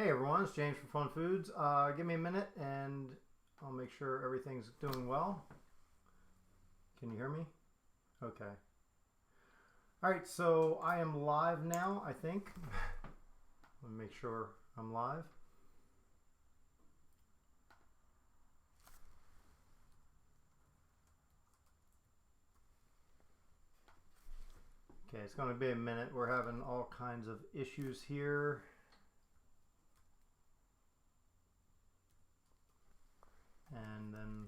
Hey everyone, it's James from FunFoods. Give me a minute and I'll make sure everything's doing well. Can you hear me? Okay. Alright, so I am live now, I think. Let me make sure I'm live. Okay, it's going to be a minute. We're having all kinds of issues here. And then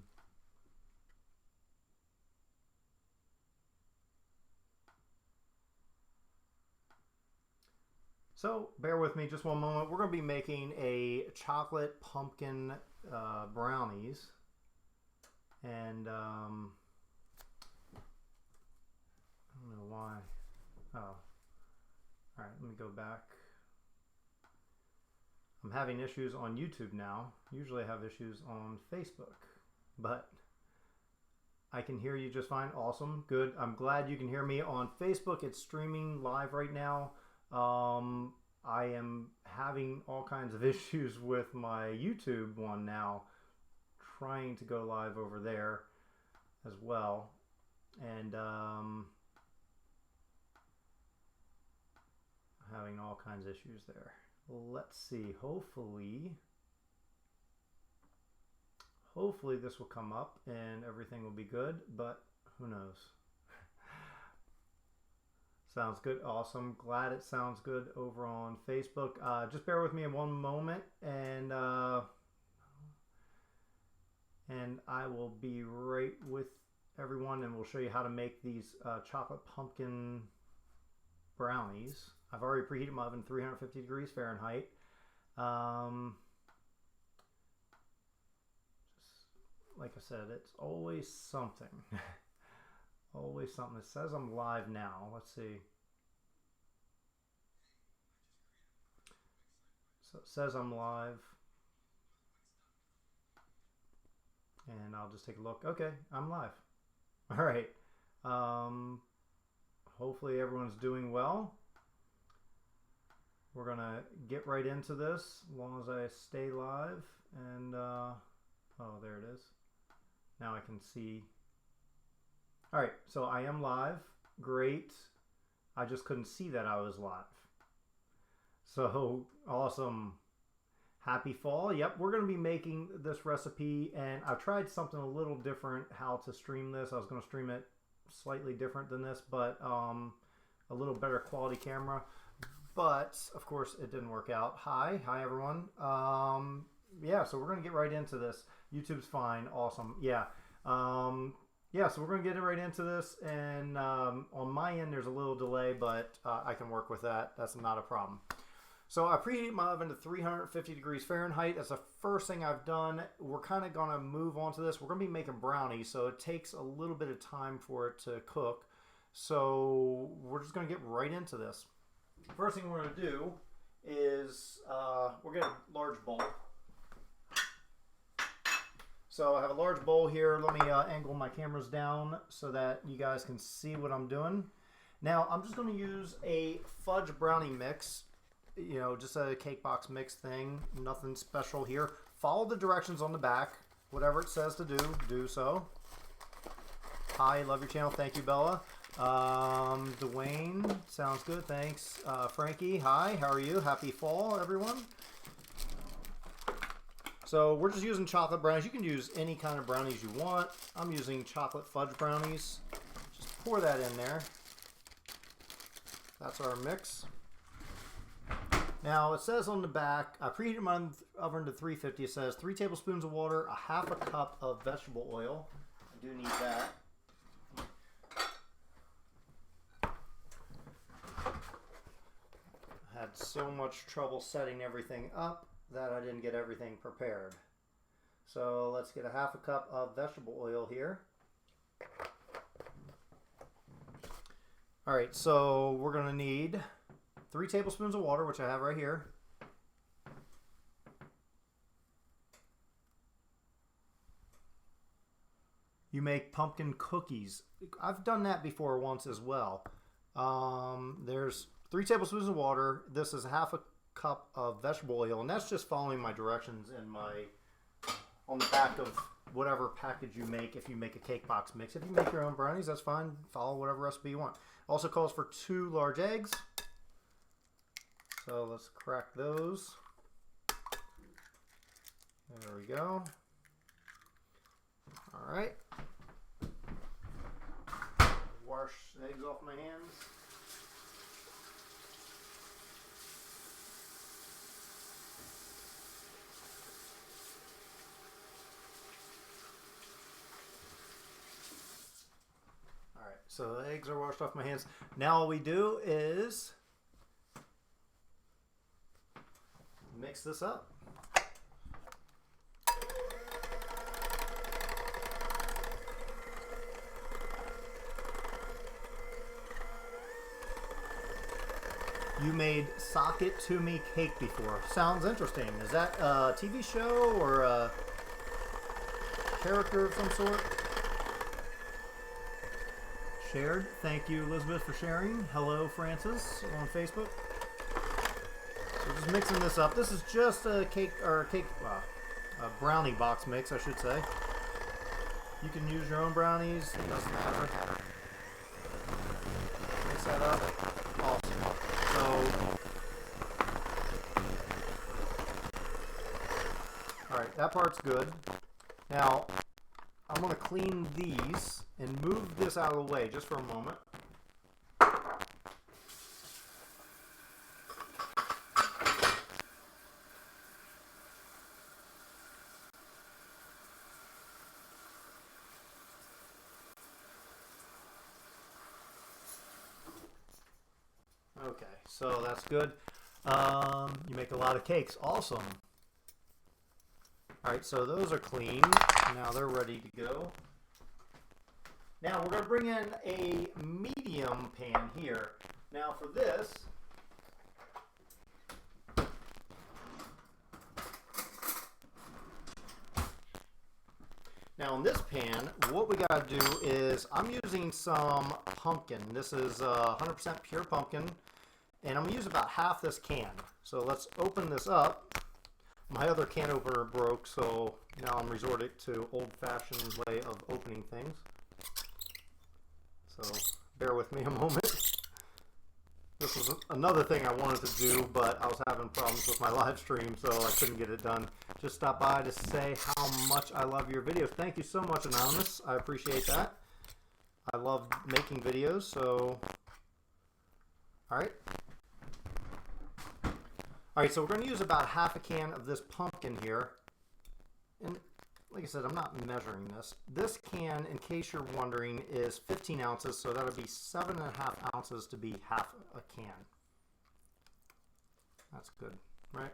so bear with me just one moment. We're going to be making a chocolate pumpkin brownies, and I don't know why. Oh, all right, let me go back. I'm having issues on YouTube now. Usually I have issues on Facebook, but I can hear you just fine. Awesome, good. I'm glad you can hear me on Facebook. It's streaming live right now. I am having all kinds of issues with my YouTube one now, trying to go live over there as well, and having all kinds of issues there. Let's see, hopefully this will come up and everything will be good, but who knows. Sounds good. Awesome. Glad it sounds good over on Facebook. Just bear with me in one moment, and I will be right with everyone, and we'll show you how to make these chocolate pumpkin brownies. I've already preheated my oven 350 degrees Fahrenheit. Just like I said, it's always something. Always something. It says I'm live now. Let's see. So it says I'm live. And I'll just take a look. Okay, I'm live. All right. Hopefully everyone's doing well. We're gonna get right into this as long as I stay live, and oh, there it is. Now I can see. All right, so I am live. Great. I just couldn't see that I was live. So awesome. Happy fall. Yep, we're gonna be making this recipe, and I've tried something a little different how to stream this. I was gonna stream it slightly different than this, but a little better quality camera. But of course it didn't work out. Hi everyone. Yeah, so we're gonna get right into this. YouTube's fine. Awesome. Yeah. Yeah, so we're gonna get right into this, and on my end there's a little delay, but I can work with that. That's not a problem. So I preheated my oven to 350 degrees Fahrenheit. That's the first thing I've done. We're kind of gonna move on to this. We're gonna be making brownies, so it takes a little bit of time for it to cook. So we're just gonna get right into this. First thing we're going to do is we're going to get a large bowl. So I have a large bowl here. Let me angle my cameras down so that you guys can see what I'm doing. Now I'm just going to use a fudge brownie mix, you know, just a cake box mix thing. Nothing special here. Follow the directions on the back. Whatever it says to do, do so. Hi, love your channel. Thank you, Bella. Dwayne, sounds good, thanks. Frankie, hi, how are you? Happy fall, everyone. So we're just using chocolate brownies. You can use any kind of brownies you want. I'm using chocolate fudge brownies. Just pour that in there. That's our mix. Now it says on the back, I preheated my oven to 350. It says 3 tablespoons of water, a half a cup of vegetable oil. I do need that. Had so much trouble setting everything up that I didn't get everything prepared. So let's get a half a cup of vegetable oil here. All right, so we're going to need 3 tablespoons of water, which I have right here. You make pumpkin cookies. I've done that before once as well. There's 3 tablespoons of water. This is half a cup of vegetable oil, and that's just following my directions in on the back of whatever package you make. If you make a cake box mix, if you make your own brownies, that's fine. Follow whatever recipe you want. Also calls for 2 large eggs. So let's crack those. There we go. All right. Wash the eggs off my hands. All right, so the eggs are washed off my hands. Now all we do is mix this up. You made Sock It To Me cake before. Sounds interesting. Is that a TV show or a character of some sort? Shared. Thank you, Elizabeth, for sharing. Hello, Francis, on Facebook. So just mixing this up. This is just a a brownie box mix, I should say. You can use your own brownies. It doesn't matter. Mix that up. Awesome. Alright, that part's good. Now, I'm going to clean these and move this out of the way just for a moment. Okay, so that's good. You make a lot of cakes. Awesome. Alright, so those are clean. Now they're ready to go. Now we're going to bring in a medium pan here. Now for this, now in this pan, what we got to do is I'm using some pumpkin. This is 100% pure pumpkin, and I'm going to use about half this can. So let's open this up. My other can opener broke, so now I'm resorting to old-fashioned way of opening things. So bear with me a moment. This was another thing I wanted to do, but I was having problems with my live stream, so I couldn't get it done. Just stop by to say how much I love your videos. Thank you so much, Anonymous. I appreciate that. I love making videos, so... Alright. Alright, so we're going to use about half a can of this pumpkin here. And like I said, I'm not measuring this. This can, in case you're wondering, is 15 ounces, so that would be 7.5 ounces to be half a can. That's good, right?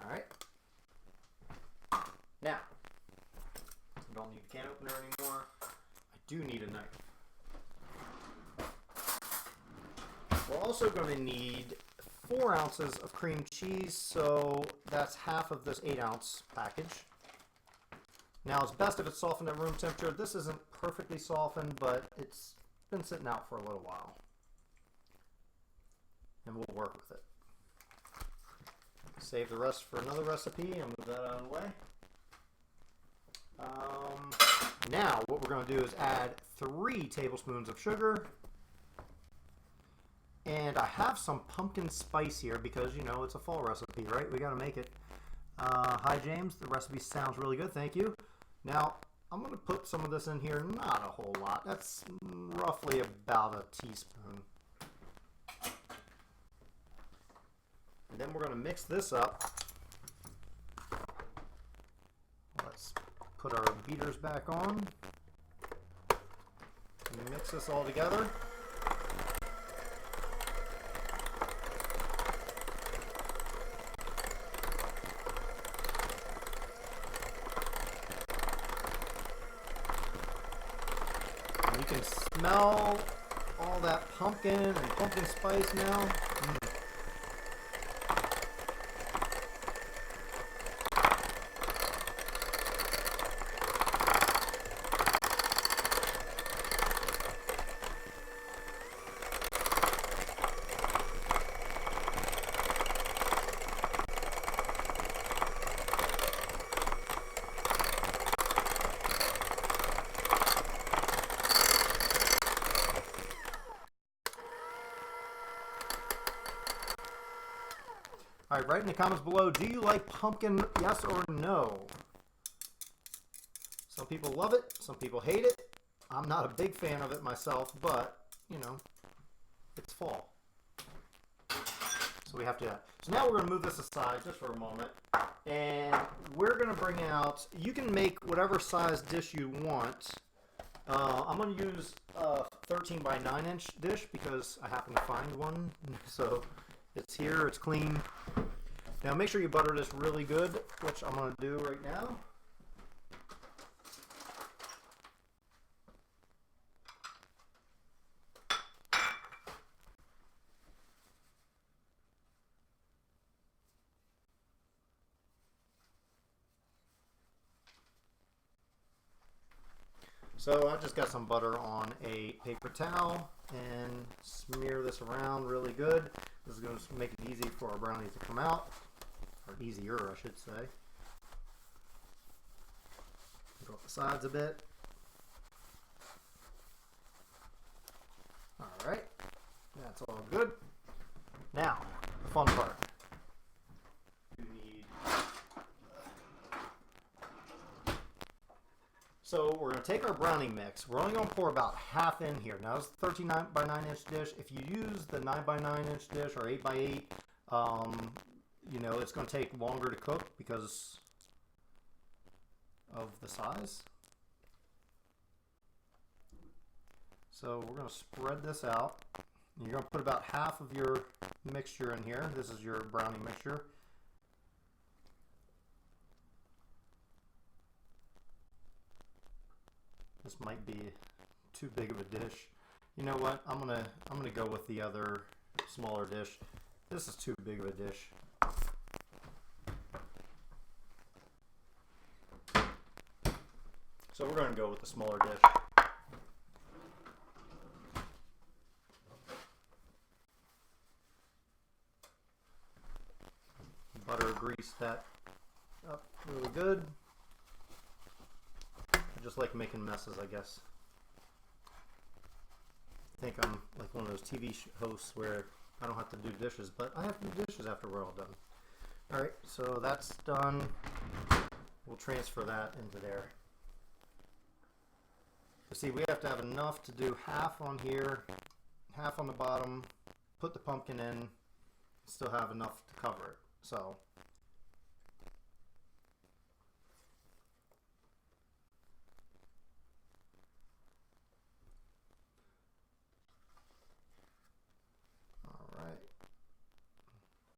Alright. Now, I don't need a can opener anymore. I do need a knife. We're also going to need 4 ounces of cream cheese, so that's half of this 8-ounce package. Now, it's best if it's softened at room temperature. This isn't perfectly softened, but it's been sitting out for a little while. And we'll work with it. Save the rest for another recipe and move that out of the way. Now, what we're going to do is add 3 tablespoons of sugar. And I have some pumpkin spice here because, you know, it's a fall recipe, right? We got to make it. Hi, James. The recipe sounds really good. Thank you. Now, I'm going to put some of this in here. Not a whole lot. That's roughly about a teaspoon. And then we're going to mix this up. Let's put our beaters back on. And mix this all together. You can smell all that pumpkin and pumpkin spice now. All right, write in the comments below, do you like pumpkin, yes or no? Some people love it, some people hate it. I'm not a big fan of it myself, but, you know, it's fall. So we have to do that. So now we're going to move this aside just for a moment. And we're going to bring out, you can make whatever size dish you want. I'm going to use a 13 by 9 inch dish because I happen to find one. So it's here, it's clean. Now make sure you butter this really good, which I'm going to do right now. So I just got some butter on a paper towel and smear this around really good. This is going to make it easy for our brownies to come out, or easier I should say. Go up the sides a bit. Alright, that's all good. Now, the fun part. So we're going to take our brownie mix. We're only going to pour about half in here. Now, it's a 13 by 9 inch dish. If you use the 9 by 9 inch dish or 8 by 8, you know, it's going to take longer to cook because of the size. So we're going to spread this out. You're going to put about half of your mixture in here. This is your brownie mixture. This might be too big of a dish. You know what? I'm gonna go with the other smaller dish. This is too big of a dish. So we're gonna go with the smaller dish. Butter grease that up really good. I just like making messes, I guess. I think I'm like one of those TV hosts where I don't have to do dishes, but I have to do dishes after we're all done. Alright, so that's done. We'll transfer that into there. You see, we have to have enough to do half on here, half on the bottom, put the pumpkin in, still have enough to cover it. So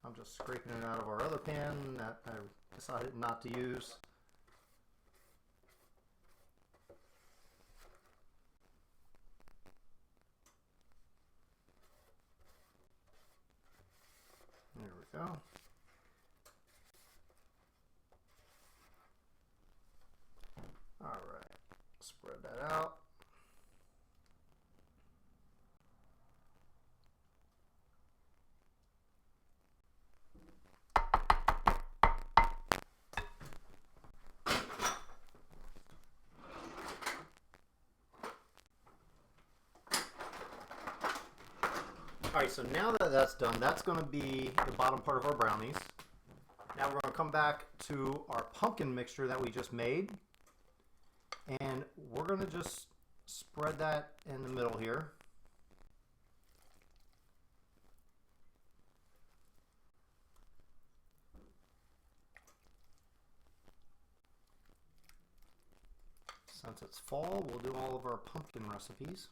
I'm just scraping it out of our other pan that I decided not to use. There we go. All right, spread that out. All right, so now that that's done, that's going to be the bottom part of our brownies. Now we're going to come back to our pumpkin mixture that we just made. And we're going to just spread that in the middle here. Since it's fall, we'll do all of our pumpkin recipes.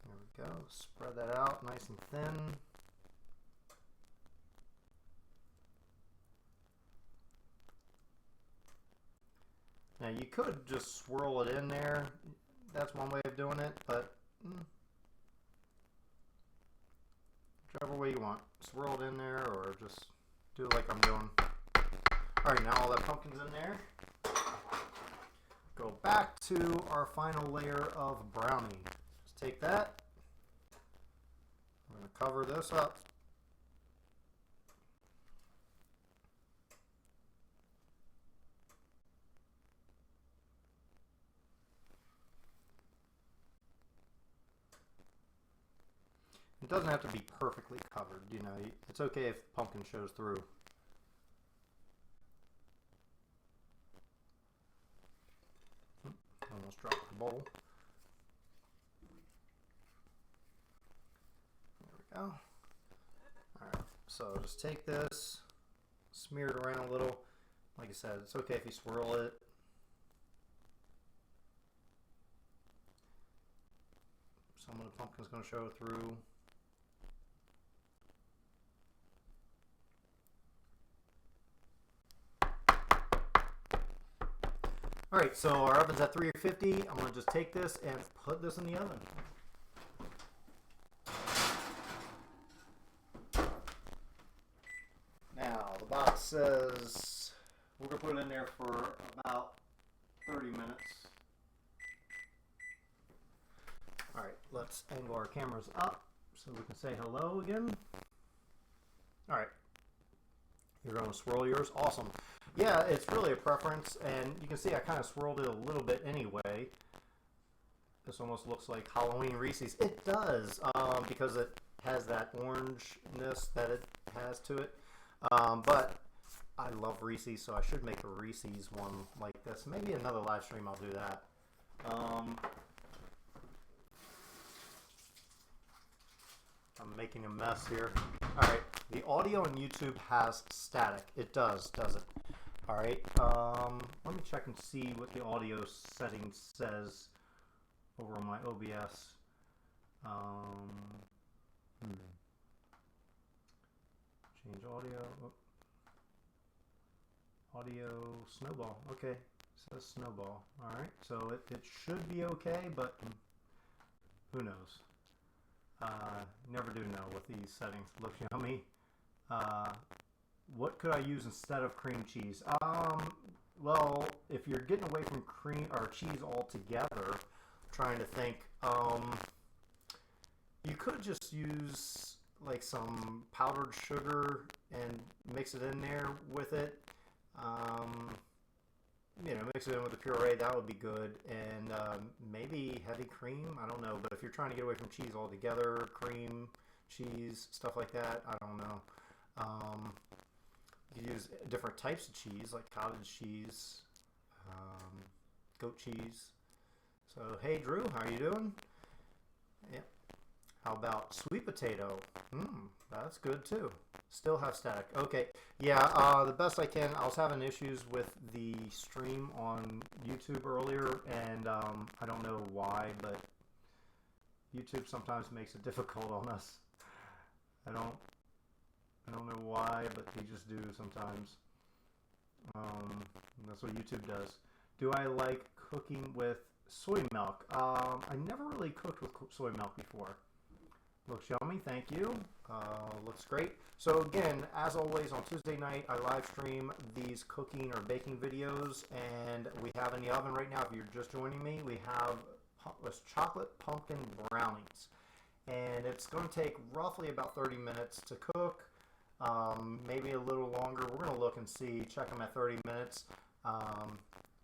There we go. Spread that out nice and thin. Now you could just swirl it in there. That's one way of doing it, but whichever way you want. Swirl it in there or just do it like I'm doing. Alright, now all that pumpkin's in there. Go back to our final layer of brownie. Just take that. I'm going to cover this up. doesn't have to be perfectly covered. You know, it's okay if pumpkin shows through. Almost dropped the bowl. There we go. Alright, so just take this, smear it around a little. Like I said, it's okay if you swirl it. Some of the pumpkin's going to show through. Alright, so our oven's at 350. I'm going to just take this and put this in the oven. Now, the box says we're going to put it in there for about 30 minutes. Alright, let's angle our cameras up so we can say hello again. Alright, you're going to swirl yours. Awesome. Yeah, it's really a preference, and you can see I kind of swirled it a little bit anyway. This almost looks like Halloween Reese's. It does, because it has that orangeness that it has to it. But I love Reese's, so I should make a Reese's one like this. Maybe another live stream I'll do that. I'm making a mess here. Alright, the audio on YouTube has static. It does, does it? Alright, let me check and see what the audio settings says over on my OBS. Change audio. Oh. Audio snowball. Okay, it says snowball. Alright, so it should be okay, but who knows? Never do know with these settings. Look, yummy. What could I use instead of cream cheese? Well, if you're getting away from cream or cheese altogether, trying to think, you could just use like some powdered sugar and mix it in there with it. You know, mix it in with the puree, that would be good. And maybe heavy cream, I don't know. But if you're trying to get away from cheese altogether, cream, cheese, stuff like that, I don't know. You can use different types of cheese, like cottage cheese, goat cheese. So, hey Drew, how are you doing? Yep. How about sweet potato? That's good too. Still have static. Okay, yeah, the best I can. I was having issues with the stream on YouTube earlier, and I don't know why, but YouTube sometimes makes it difficult on us. I don't know why, but they just do sometimes. That's what YouTube does. Do I like cooking with soy milk? I never really cooked with soy milk before. Looks yummy, thank you. Looks great. So again, as always, on Tuesday night, I live stream these cooking or baking videos, and we have in the oven right now, if you're just joining me, we have chocolate pumpkin brownies. And it's going to take roughly about 30 minutes to cook, maybe a little longer. We're going to look and see, check them at 30 minutes.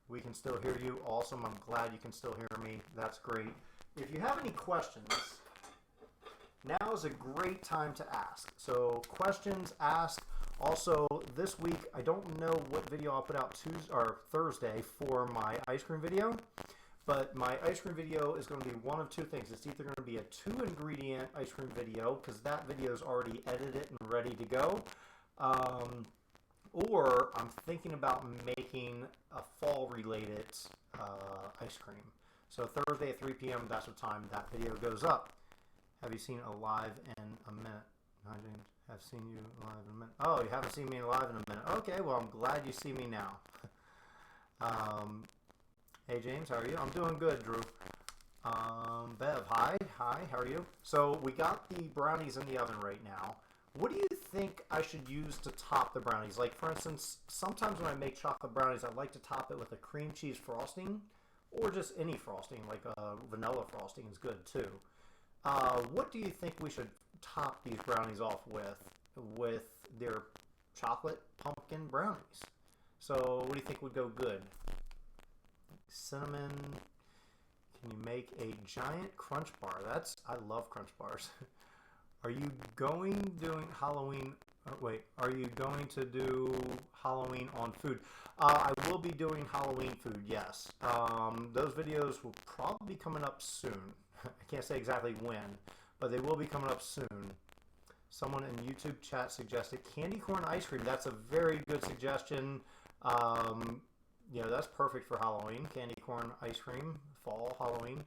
We can still hear you. Awesome. I'm glad you can still hear me. That's great. If you have any questions, now is a great time to ask. So questions asked. Also, this week, I don't know what video I'll put out Tuesday or Thursday for my ice cream video, but my ice cream video is going to be one of two things. It's either going to be a 2-ingredient ice cream video, because that video is already edited and ready to go, or I'm thinking about making a fall-related ice cream. So Thursday at 3 p.m., that's what time that video goes up. Have you seen Alive in a minute? I didn't have seen you live in a minute. Oh, you haven't seen me live in a minute. Okay, well, I'm glad you see me now. Hey, James, how are you? I'm doing good, Drew. Bev, hi, how are you? So we got the brownies in the oven right now. What do you think I should use to top the brownies? Like, for instance, sometimes when I make chocolate brownies, I like to top it with a cream cheese frosting, or just any frosting, like vanilla frosting is good too. What do you think we should top these brownies off with their chocolate pumpkin brownies? So what do you think would go good? Cinnamon. Can you make a giant crunch bar? I love crunch bars. Are you doing Halloween? Wait, are you going to do Halloween on food? I will be doing Halloween food, yes. Those videos will probably be coming up soon. I can't say exactly when, but they will be coming up soon. Someone in YouTube chat suggested candy corn ice cream. That's a very good suggestion. You know, that's perfect for Halloween. Candy corn ice cream, fall, Halloween.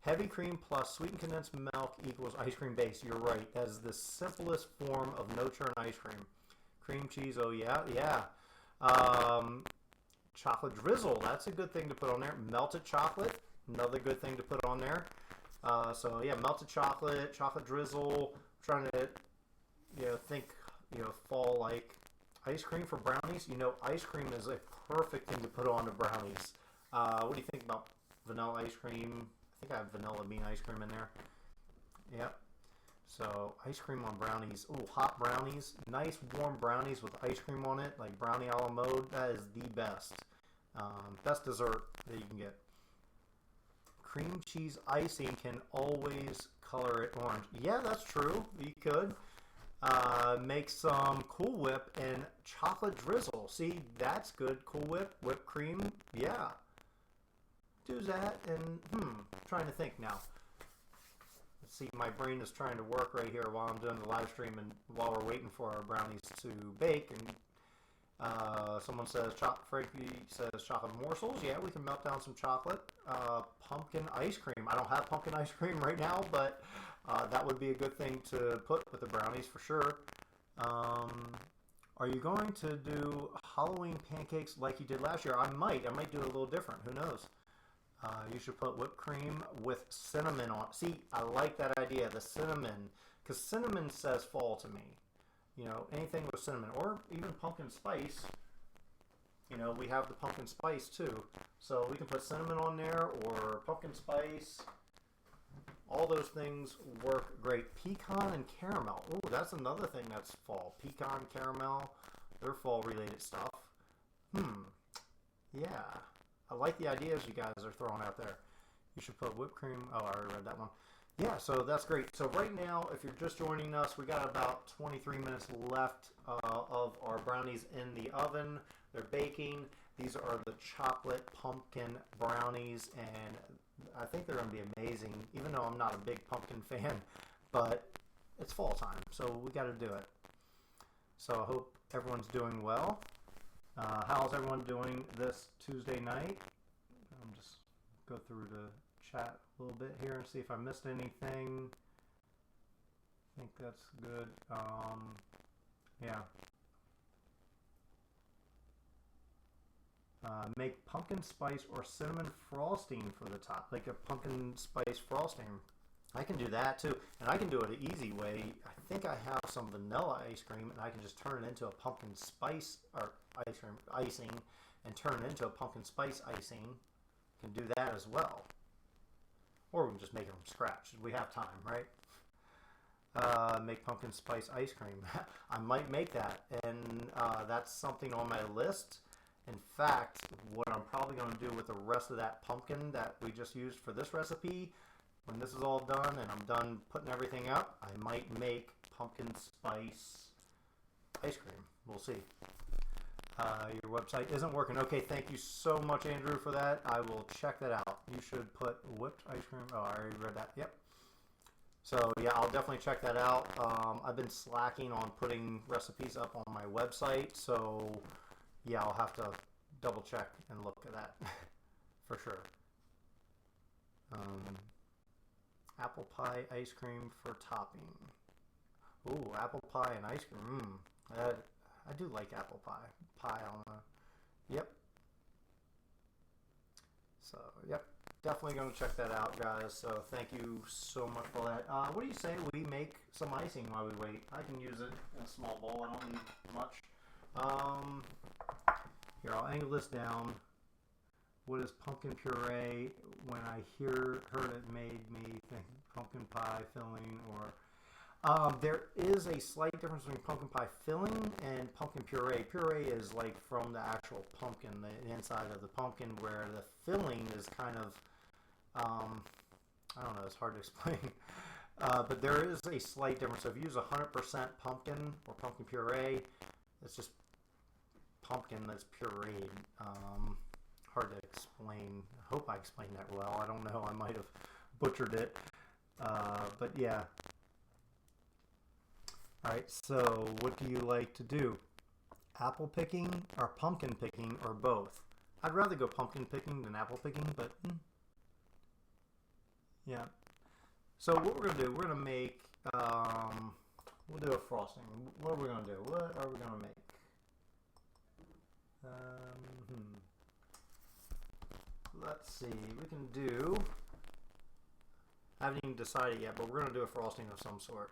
Heavy cream plus sweetened condensed milk equals ice cream base. You're right. That is the simplest form of no-churn ice cream. Cream cheese, oh yeah, yeah. Chocolate drizzle, that's a good thing to put on there. Melted chocolate, another good thing to put on there. So yeah, melted chocolate, chocolate drizzle. I'm trying to, you know, think, you know, fall like ice cream for brownies. You know, ice cream is a perfect thing to put on to brownies. What do you think about vanilla ice cream? I think I have vanilla bean ice cream in there. Yep. So ice cream on brownies. Ooh, hot brownies. Nice warm brownies with ice cream on it, like brownie a la mode. That is the best. Best dessert that you can get. Cream cheese icing can always color it orange. Yeah, that's true. You could. Make some Cool Whip and chocolate drizzle. See, that's good. Cool Whip, whipped cream. Yeah. Do that and trying to think now. Let's see, my brain is trying to work right here while I'm doing the live stream and while we're waiting for our brownies to bake. And someone says, Frankie says chocolate morsels. Yeah, we can melt down some chocolate. Pumpkin ice cream. I don't have pumpkin ice cream right now, but that would be a good thing to put with the brownies for sure. Are you going to do Halloween pancakes like you did last year? I might do it a little different. Who knows? You should put whipped cream with cinnamon on. See, I like that idea, the cinnamon, because cinnamon says fall to me. You know, anything with cinnamon, or even pumpkin spice. You know, we have the pumpkin spice too. So we can put cinnamon on there, or pumpkin spice. All those things work great. Pecan and caramel. Ooh, that's another thing that's fall. Pecan, caramel, they're fall related stuff. Yeah. I like the ideas you guys are throwing out there. You should put whipped cream. Oh, I already read that one. Yeah, so that's great. So right now, if you're just joining us, we got about 23 minutes left of our brownies in the oven. They're baking. These are the chocolate pumpkin brownies, and I think they're going to be amazing, even though I'm not a big pumpkin fan, but it's fall time, so we got to do it. So I hope everyone's doing well. How's everyone doing this Tuesday night? I'm just go through the chat a little bit here and see if I missed anything. I think that's good. Yeah. Make pumpkin spice or cinnamon frosting for the top, like a pumpkin spice frosting. I can do that too, and I can do it an easy way. I think I have some vanilla ice cream, and I can just turn it into a pumpkin spice or ice cream icing, and turn it into a pumpkin spice icing. Can do that as well, or we can just make it from scratch. We have time, right? Make pumpkin spice ice cream. I might make that, and that's something on my list. In fact, what I'm probably going to do with the rest of that pumpkin that we just used for this recipe, when this is all done and I'm done putting everything up, I might make pumpkin spice ice cream. We'll see. Your website isn't working. Okay, thank you so much, Andrew, for that. I will check that out. You should put whipped ice cream. Oh, I already read that. Yep. So, yeah, I'll definitely check that out. I've been slacking on putting recipes up on my website, so yeah, I'll have to double check and look at that for sure. Apple pie ice cream for topping. Ooh, apple pie and ice cream. I do like apple pie. Pie on the. Yep. So, yep. Definitely going to check that out, guys. So, thank you so much for that. What do you say we make some icing while we wait? I can use it in a small bowl. I don't need much. Here, I'll angle this down. What is pumpkin puree? When I heard it made me think pumpkin pie filling, or there is a slight difference between pumpkin pie filling and pumpkin puree. Puree is like from the actual pumpkin, the inside of the pumpkin, where the filling is kind of, I don't know, it's hard to explain. But there is a slight difference. So if you use 100% pumpkin or pumpkin puree, it's just pumpkin that's pureed. Hard to explain. I hope I explained that well. I don't know. I might have butchered it. But yeah. Alright, so what do you like to do? Apple picking or pumpkin picking or both? I'd rather go pumpkin picking than apple picking, but yeah. So what we're going to do, we're going to make, we'll do a frosting. What are we going to do? What are we going to make? Let's see, we can do, I haven't even decided yet, but we're going to do a frosting of some sort.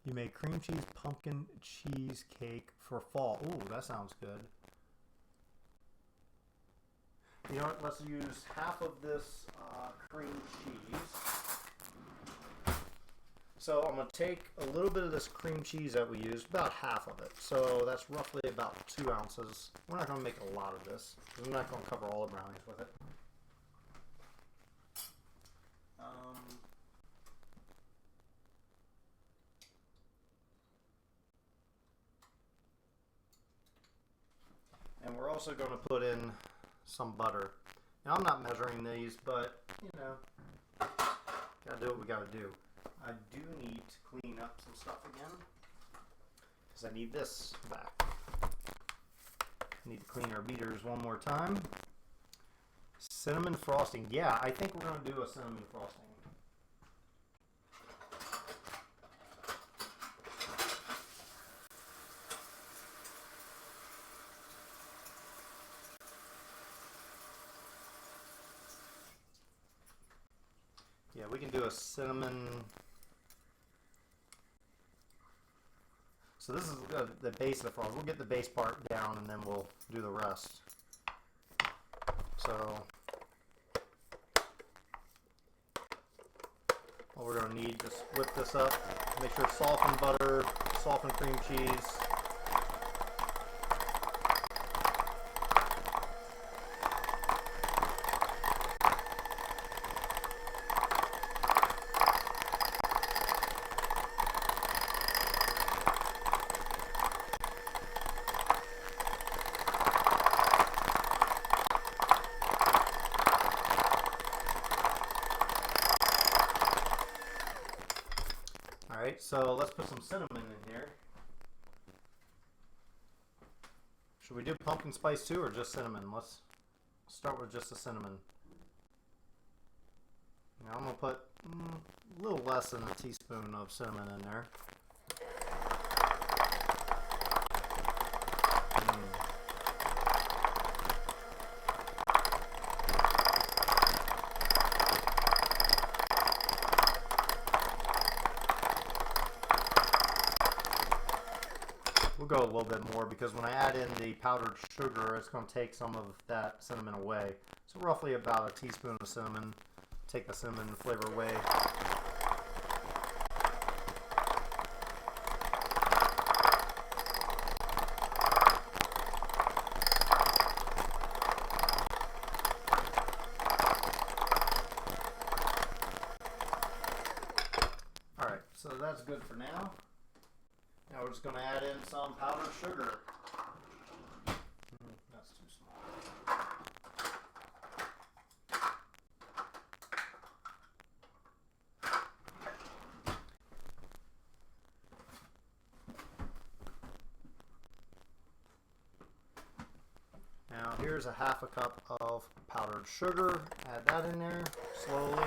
You make cream cheese pumpkin cheesecake for fall. Ooh, that sounds good. You know what, let's use half of this cream cheese. So I'm going to take a little bit of this cream cheese that we used, about half of it. So that's roughly about 2 ounces. We're not going to make a lot of this. I'm not going to cover all the brownies with it. And we're also going to put in some butter. Now I'm not measuring these, but you know, gotta do what we gotta do. I do need to clean up some stuff again because I need this back. Need to clean our beaters one more time. Cinnamon frosting. Yeah, I think we're going to do a cinnamon frosting. Yeah, we can do a cinnamon. So this is the base of the frost. We'll get the base part down and then we'll do the rest. So all we're going to need, just whip this up. Make sure softened butter, softened cream cheese. Alright, so let's put some cinnamon in here. Should we do pumpkin spice too, or just cinnamon? Let's start with just the cinnamon. Now I'm going to put a little less than a teaspoon of cinnamon in there. Go a little bit more because when I add in the powdered sugar, it's going to take some of that cinnamon away. So roughly about a teaspoon of cinnamon. Take the cinnamon flavor away. Alright, so that's good for now. Now we're just going to add in some powdered sugar. That's too small. Now here's a half a cup of powdered sugar. Add that in there slowly.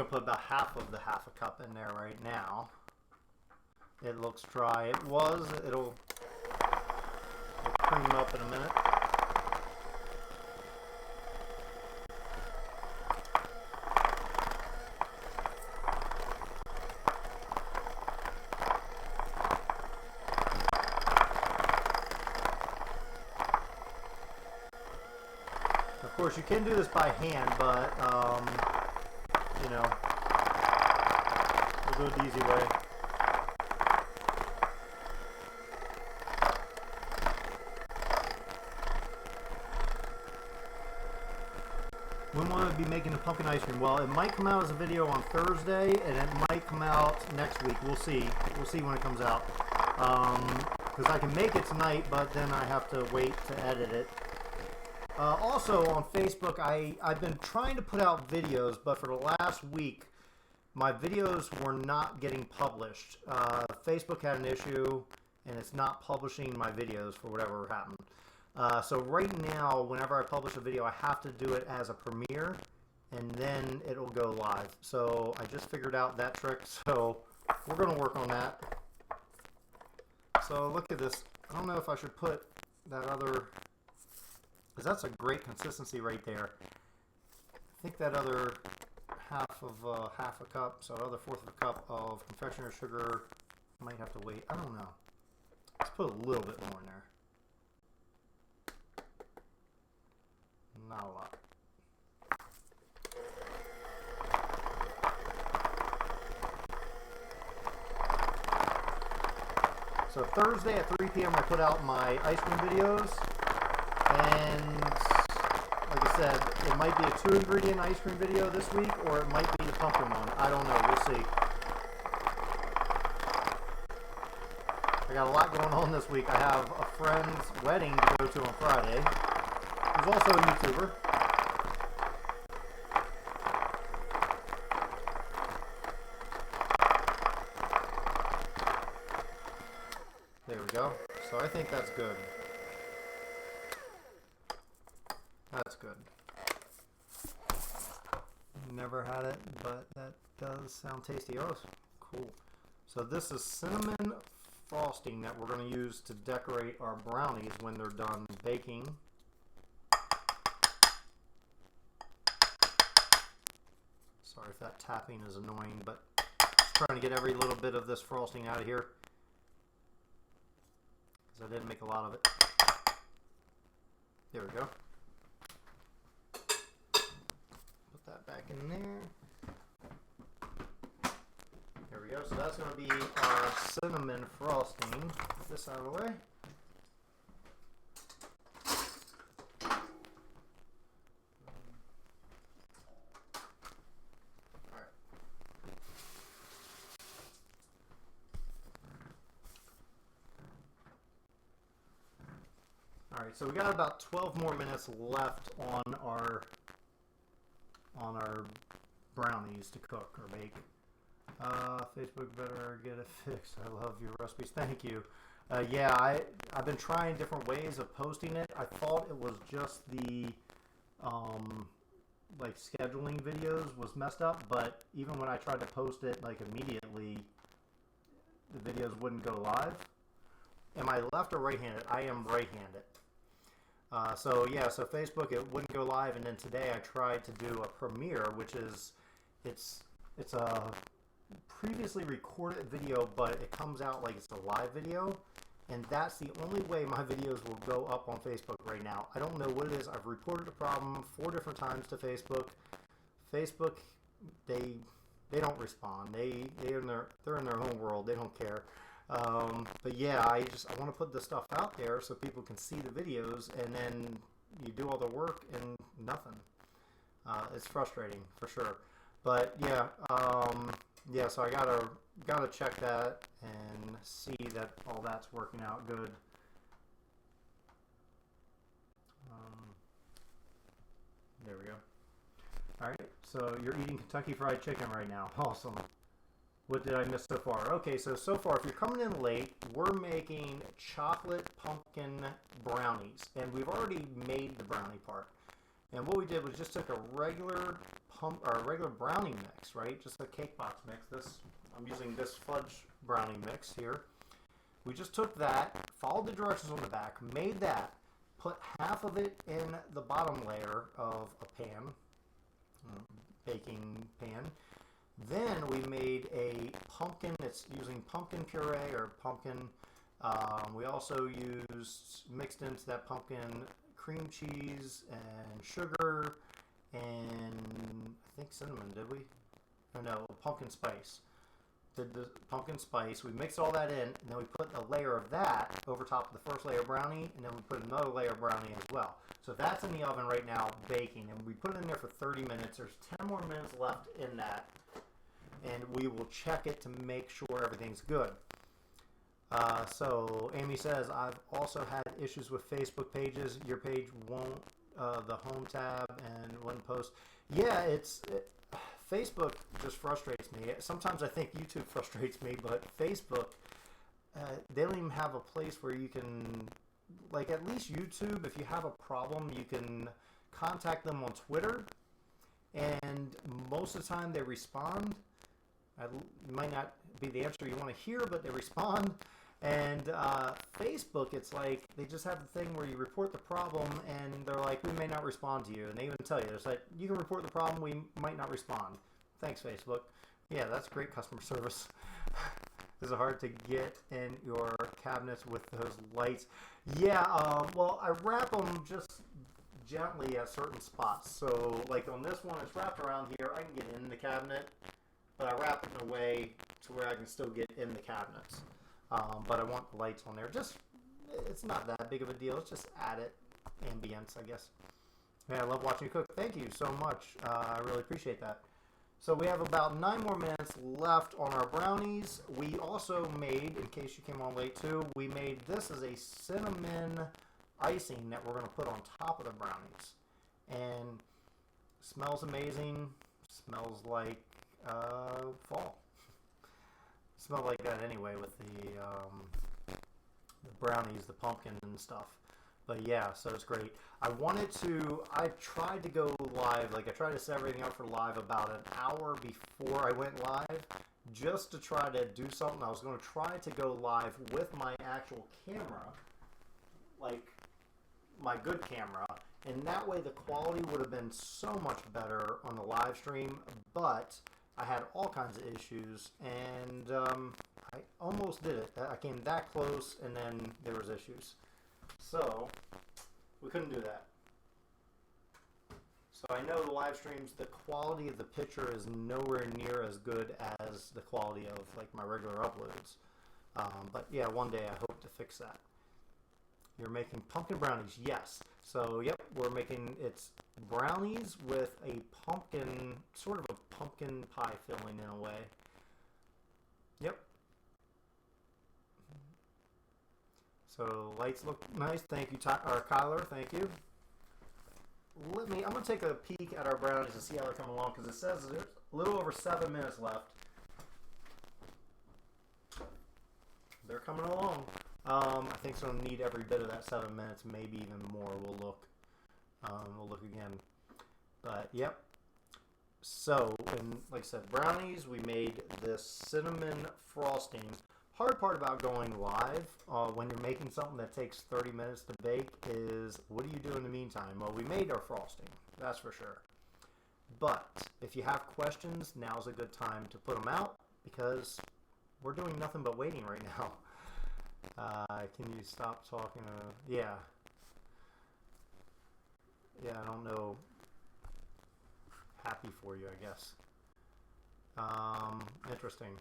to put about half of the half a cup in there right now. It looks dry. It was. It'll cream up in a minute. Of course, you can do this by hand, but you know, we'll do it the easy way. When will I be making the pumpkin ice cream? Well, it might come out as a video on Thursday, and it might come out next week. We'll see. We'll see when it comes out. Because I can make it tonight, but then I have to wait to edit it. Also on Facebook, I've been trying to put out videos, but for the last week, my videos were not getting published. Facebook had an issue, and it's not publishing my videos for whatever happened. So right now, whenever I publish a video, I have to do it as a premiere, and then it'll go live. So I just figured out that trick, so we're going to work on that. So look at this. I don't know if I should put that other, because that's a great consistency right there. I think that other half a cup, so another fourth of a cup of confectioner's sugar, might have to wait. I don't know. Let's put a little bit more in there. Not a lot. So Thursday at 3 p.m. I put out my ice cream videos, and like I said, it might be a 2-ingredient ice cream video this week, or it might be the pumpkin one. I don't know. We'll see. I got a lot going on this week. I have a friend's wedding to go to on Friday, who's also a YouTuber. There we go. So I think that's good. That's good. Never had it, but that does sound tasty. Oh, cool. So this is cinnamon frosting that we're going to use to decorate our brownies when they're done baking. Sorry if that tapping is annoying, but just trying to get every little bit of this frosting out of here, because I didn't make a lot of it. There we go. Put that back in there. There we go. So that's going to be our cinnamon frosting. Put this out of the way. Alright, so we got about 12 more minutes left on our brownies to cook or bake. Facebook better get it fixed. I love your recipes. Thank you. Yeah, I've been trying different ways of posting it. I thought it was just the like scheduling videos was messed up, but even when I tried to post it like immediately, the videos wouldn't go live. Am I left or right-handed? I am right-handed. So yeah, so Facebook, it wouldn't go live, and then today I tried to do a premiere, which is it's a previously recorded video, but it comes out like it's a live video, and that's the only way my videos will go up on Facebook right now. I don't know what it is. I've reported a problem 4 different times to Facebook. Facebook, they don't respond. They're in their own world. They don't care. But yeah, I want to put this stuff out there so people can see the videos, and then you do all the work and nothing. It's frustrating for sure. But yeah, yeah. So I gotta check that and see that all that's working out good. There we go. All right. So you're eating Kentucky Fried Chicken right now. Awesome. What did I miss so far? Okay, so far, if you're coming in late, we're making chocolate pumpkin brownies. And we've already made the brownie part. And what we did was just took a regular regular brownie mix, right? Just a cake box mix. I'm using this fudge brownie mix here. We just took that, followed the directions on the back, made that, put half of it in the bottom layer of a pan, baking pan. Then we made a pumpkin. It's using pumpkin puree or pumpkin. We also mixed into that pumpkin cream cheese and sugar and I think cinnamon, did we? Or no, pumpkin spice. Did the pumpkin spice. We mixed all that in, and then we put a layer of that over top of the first layer of brownie, and then we put another layer of brownie as well. So that's in the oven right now baking, and we put it in there for 30 minutes. There's 10 more minutes left in that, and we will check it to make sure everything's good. So Amy says, I've also had issues with Facebook pages. Your page won't, the home tab and wouldn't post. Yeah, Facebook just frustrates me. Sometimes I think YouTube frustrates me, but Facebook, they don't even have a place where you can, like at least YouTube, if you have a problem, you can contact them on Twitter, and most of the time they respond. It might not be the answer you want to hear, but they respond. And Facebook, it's like they just have the thing where you report the problem and they're like, we may not respond to you. And they even tell you, it's like, you can report the problem, we might not respond. Thanks, Facebook. Yeah, that's great customer service. Is it hard to get in your cabinets with those lights? Yeah, well, I wrap them just gently at certain spots. So, like on this one, it's wrapped around here. I can get in the cabinet, but I wrap it in a way to where I can still get in the cabinets. But I want the lights on there. It's not that big of a deal. It's just added ambience, I guess. Man, I love watching you cook. Thank you so much. I really appreciate that. So we have about 9 more minutes left on our brownies. We also made, in case you came on late too, we made this as a cinnamon icing that we're going to put on top of the brownies. And smells amazing. Smells like fall. Smell like that anyway with the brownies, the pumpkin and stuff. But yeah, so it's great. I tried to go live, like I tried to set everything up for live about an hour before I went live, just to try to do something. I was going to try to go live with my actual camera, like my good camera, and that way the quality would have been so much better on the live stream, but I had all kinds of issues, and I almost did it. I came that close, and then there was issues. So, we couldn't do that. So I know the live streams, the quality of the picture is nowhere near as good as the quality of like my regular uploads. But yeah, one day I hope to fix that. You're making pumpkin brownies, yes. So yep, we're making, it's brownies with a pumpkin, sort of a pumpkin pie filling in a way. Yep. So lights look nice. Thank you, Kyler. Thank you. I'm going to take a peek at our brownies to see how they're coming along, because it says there's a little over 7 minutes left. They're coming along. I think it's going to need every bit of that 7 minutes, maybe even more. We'll look again. But yep. So, and like I said, brownies, we made this cinnamon frosting. Hard part about going live when you're making something that takes 30 minutes to bake is, what do you do in the meantime? Well, we made our frosting, that's for sure. But if you have questions, now's a good time to put them out, because we're doing nothing but waiting right now. Can you stop talking? Yeah. Yeah, I don't know. Happy for you, I guess. Interesting.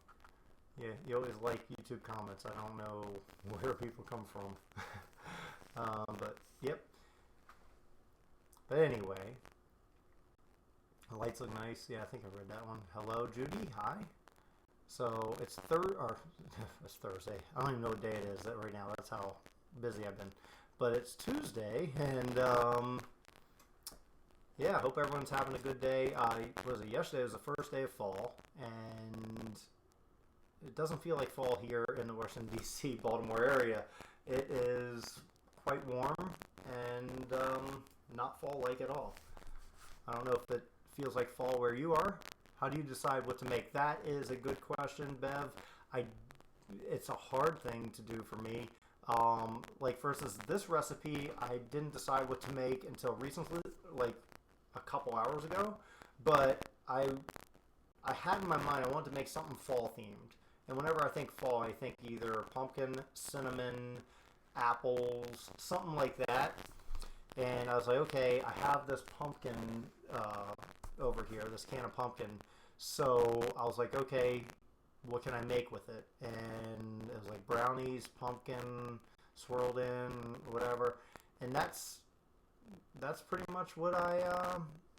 Yeah, you always like YouTube comments. I don't know where people come from. But, yep. But anyway. The lights look nice. Yeah, I think I read that one. Hello, Judy. Hi. So, it's it's Thursday. I don't even know what day it is right now. That's how busy I've been. But it's Tuesday, and, yeah, I hope everyone's having a good day. Yesterday was the first day of fall, and it doesn't feel like fall here in the Washington, D.C., Baltimore area. It is quite warm and not fall-like at all. I don't know if it feels like fall where you are. How do you decide what to make? That is a good question, Bev. It's a hard thing to do for me. Like for instance, this recipe, I didn't decide what to make until recently, like a couple hours ago. But I had in my mind I wanted to make something fall themed. And whenever I think fall, I think either pumpkin, cinnamon, apples, something like that. And I was like, okay, I have this pumpkin over here, this can of pumpkin. So I was like, okay, what can I make with it? And it was like brownies, pumpkin, swirled in, whatever. And that's pretty much what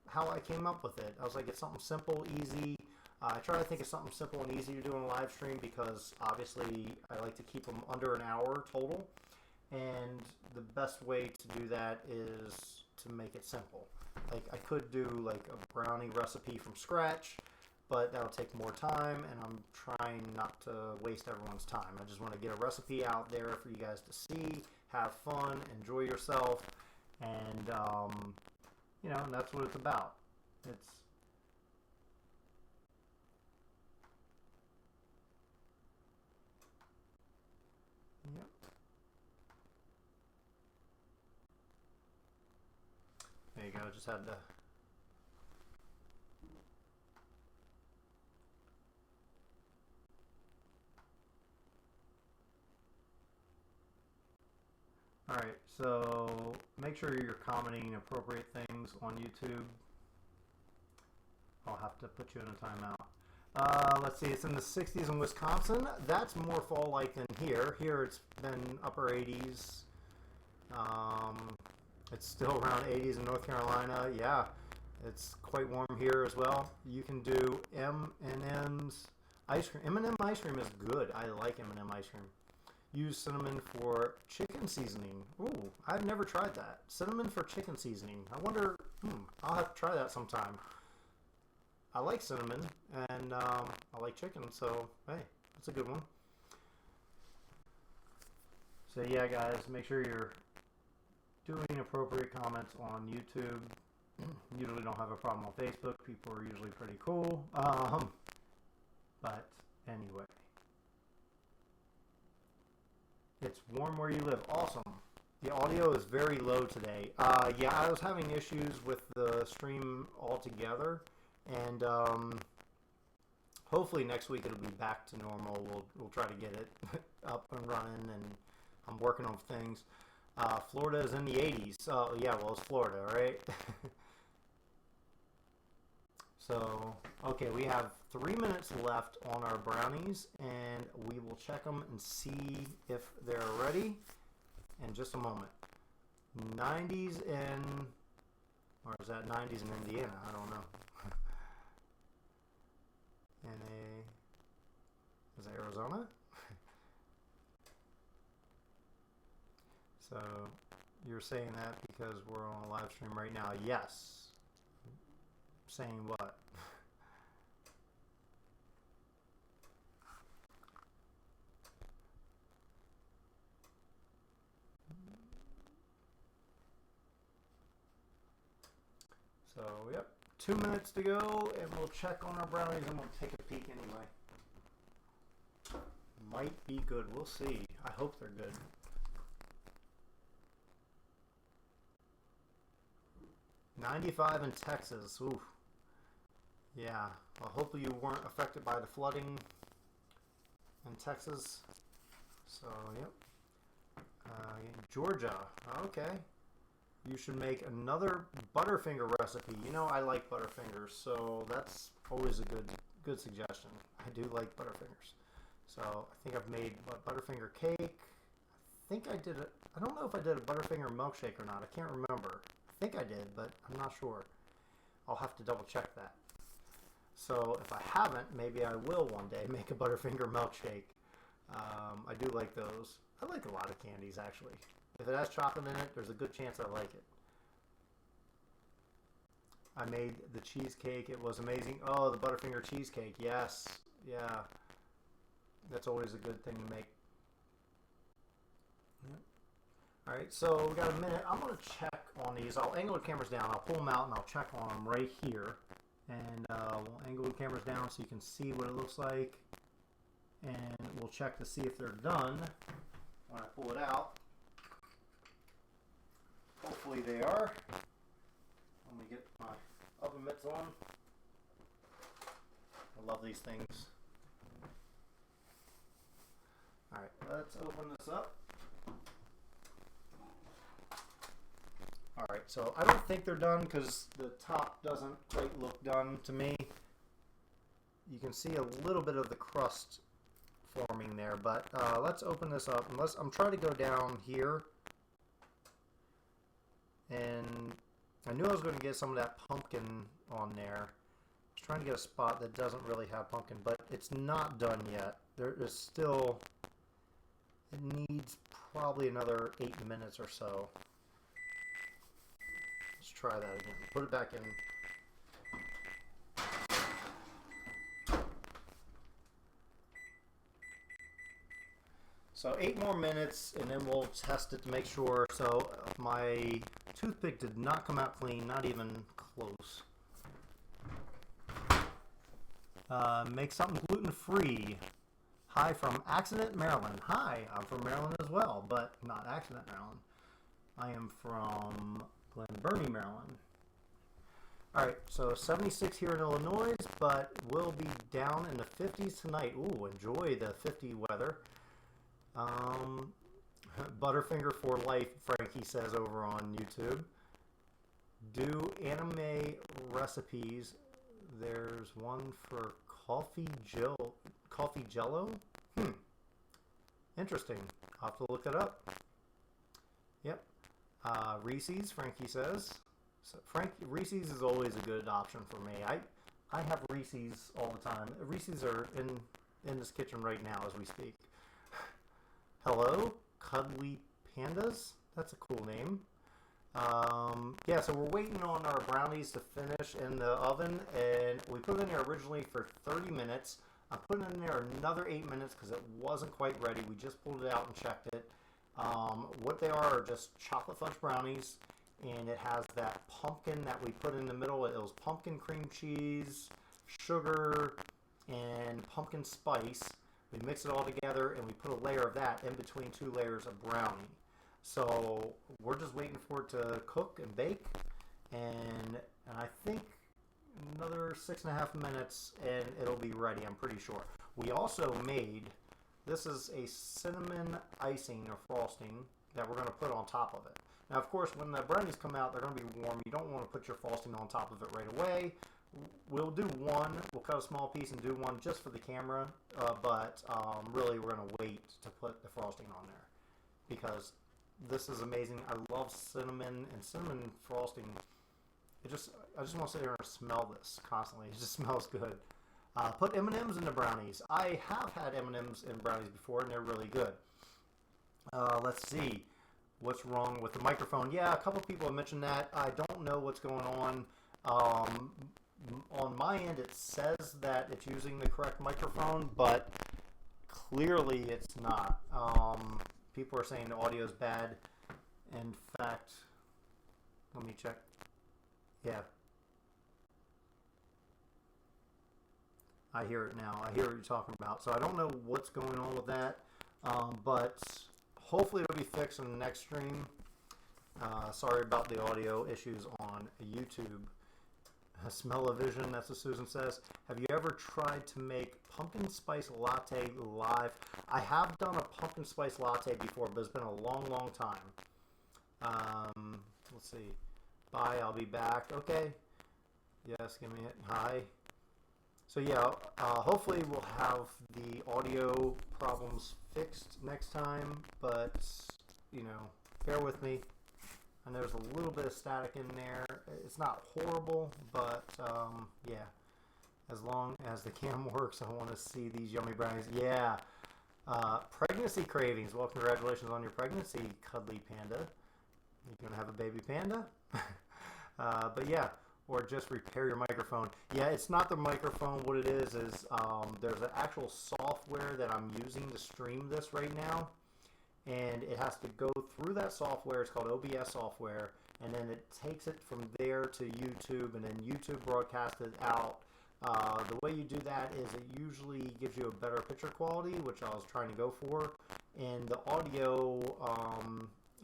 how I came up with it. I was like, it's something simple, easy. I try to think of something simple and easy to do in a live stream because obviously I like to keep them under an hour total. And the best way to do that is to make it simple. Like I could do like a brownie recipe from scratch, but that'll take more time, and I'm trying not to waste everyone's time. I just want to get a recipe out there for you guys to see, have fun, enjoy yourself, and you know, and that's what it's about. It's yep. There you go. Just had to. All right, so make sure you're commenting appropriate things on YouTube. I'll have to put you in a timeout. Let's see, it's in the 60s in Wisconsin. That's more fall-like than here. Here it's been upper 80s. It's still around 80s in North Carolina. Yeah, it's quite warm here as well. You can do M&M's ice cream. M&M ice cream is good. I like M&M ice cream. Use cinnamon for chicken seasoning. Ooh, I've never tried that. Cinnamon for chicken seasoning. I wonder, I'll have to try that sometime. I like cinnamon, and I like chicken, so hey, that's a good one. So yeah, guys, make sure you're doing appropriate comments on YouTube. Usually don't have a problem on Facebook. People are usually pretty cool. But anyway. It's warm where you live. Awesome. The audio is very low today. Yeah, I was having issues with the stream altogether, and hopefully next week it'll be back to normal. We'll try to get it up and running, and I'm working on things. Florida is in the 80s. Yeah, well, it's Florida, right? So, okay, we have 3 minutes left on our brownies, and we will check them and see if they're ready in just a moment. 90s in, or is that 90s in Indiana? I don't know. Is that Arizona? So, you're saying that because we're on a live stream right now. Yes. Saying what? So, yep, 2 minutes to go, and we'll check on our brownies, and we'll take a peek anyway. Might be good. We'll see. I hope they're good. '95 in Texas. Ooh. Yeah. Well, hopefully you weren't affected by the flooding in Texas. So, yep. Georgia. Okay. You should make another Butterfinger recipe. You know, I like Butterfingers, so that's always a good suggestion. I do like Butterfingers. So, I think I've made Butterfinger cake. I think I did it. I don't know if I did a Butterfinger milkshake or not. I can't remember. I think I did, but I'm not sure. I'll have to double check that. So if I haven't, maybe I will one day make a Butterfinger milkshake. I do like those. I like a lot of candies, actually. If it has chocolate in it, there's a good chance I like it. I made the cheesecake. It was amazing. Oh, the Butterfinger cheesecake. Yes. Yeah. That's always a good thing to make. Yep. All right, so we got a minute. I'm going to check on these. I'll angle the cameras down. I'll pull them out and I'll check on them right here. And we'll angle the cameras down so you can see what it looks like. And we'll check to see if they're done when I pull it out. Hopefully they are. Let me get my oven mitts on. I love these things. All right, let's open this up. All right, so I don't think they're done because the top doesn't quite look done to me. You can see a little bit of the crust forming there, but let's open this up. I'm trying to go down here, and I knew I was going to get some of that pumpkin on there. I was trying to get a spot that doesn't really have pumpkin, but it's not done yet. There is still, it needs probably another 8 minutes or so. Let's try that again. Put it back in. So 8 more minutes, and then we'll test it to make sure. So my toothpick did not come out clean, not even close. Make something gluten-free. Hi from Accident, Maryland. Hi, I'm from Maryland as well, but not Accident, Maryland. I am from BURNIE, Maryland. Alright, so 76 here in Illinois, but we'll be down in the 50s tonight. Ooh, enjoy the 50 weather. Butterfinger for life, Frankie says over on YouTube. Do anime recipes. There's one for coffee jello. Interesting. I'll have to look it up. Yep. Reese's, Frankie says. So Reese's is always a good option for me. I have Reese's all the time. Reese's are in this kitchen right now as we speak. Hello, Cuddly Pandas. That's a cool name. Yeah, so we're waiting on our brownies to finish in the oven, and we put it in there originally for 30 minutes. I put it in there another 8 minutes because it wasn't quite ready. We just pulled it out and checked it. What they are just chocolate fudge brownies, and it has that pumpkin that we put in the middle. It was pumpkin cream cheese, sugar, and pumpkin spice. We mix it all together, and we put a layer of that in between 2 layers of brownie. So we're just waiting for it to cook and bake, and I think another 6.5 minutes, and it'll be ready, I'm pretty sure. We also made, this is a cinnamon icing or frosting that we're going to put on top of it. Now, of course, when the brownies come out, they're going to be warm. You don't want to put your frosting on top of it right away. We'll do one. We'll cut a small piece and do one just for the camera, but really we're going to wait to put the frosting on there because this is amazing. I love cinnamon and cinnamon frosting. I just want to sit here and smell this constantly. It just smells good. Put M&Ms in the brownies. I have had M&Ms in brownies before, and they're really good. Let's see. What's wrong with the microphone? Yeah, a couple people have mentioned that. I don't know what's going on. On my end, it says that it's using the correct microphone, but clearly it's not. People are saying the audio is bad. In fact, let me check. Yeah. I hear it now. I hear what you're talking about. So I don't know what's going on with that, but hopefully it'll be fixed in the next stream. Sorry about the audio issues on YouTube. Smell-o-vision, that's what Susan says. Have you ever tried to make pumpkin spice latte live? I have done a pumpkin spice latte before, but it's been a long, long time. Let's see. Bye, I'll be back. Okay. Yes, give me it. Hi. So yeah, hopefully we'll have the audio problems fixed next time, but, you know, bear with me. And there's a little bit of static in there. It's not horrible, but yeah, as long as the cam works, I want to see these yummy brownies. Yeah, pregnancy cravings. Well, congratulations on your pregnancy, Cuddly Panda. You're gonna have a baby panda. But yeah, or just repair your microphone. Yeah, it's not the microphone. What it is there's an actual software that I'm using to stream this right now. and it has to go through that software. It's called OBS software, and then it takes it from there to YouTube, and then YouTube broadcasts it out. The way you do that is it usually gives you a better picture quality, which I was trying to go for, and the audio,